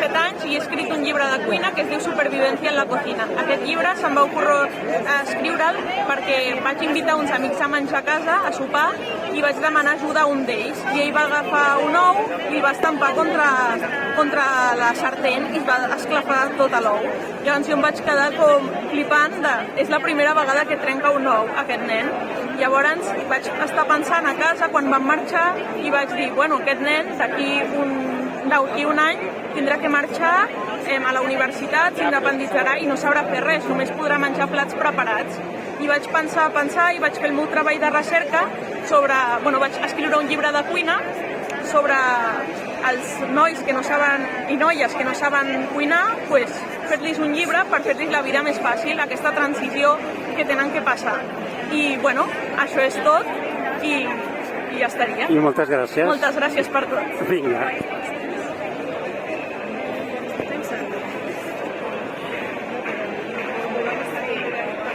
17 anys i he escrit un llibre de cuina que es diu Supervivencia en la cocina. Aquest llibre se'm va ocórrer escriure'l perquè vaig invitar uns amics a menjar a casa, a sopar, i vaig demanar ajuda a un d'ells. I ell va agafar un ou i el va estampar contra la sartén i es va esclafar tot l'ou. Llavors jo em vaig quedar com flipant és la primera vegada que trenca un ou aquest nen. Llavors vaig estar pensant a casa quan vam marxar i vaig dir, bueno, aquest nen d'aquí un any tindrà que marxar a la universitat, s'independitzarà i no sabrà fer res, només podrà menjar plats preparats. I vaig pensar i vaig fer el meu treball de recerca vaig escriure un llibre de cuina sobre els nois que no saben i noies que no saben cuinar, fer-los un llibre per fer-los la vida més fàcil, aquesta transició que tenen que passar. I, això és tot i ja estaria. I moltes gràcies. Moltes gràcies per tot. Vinga.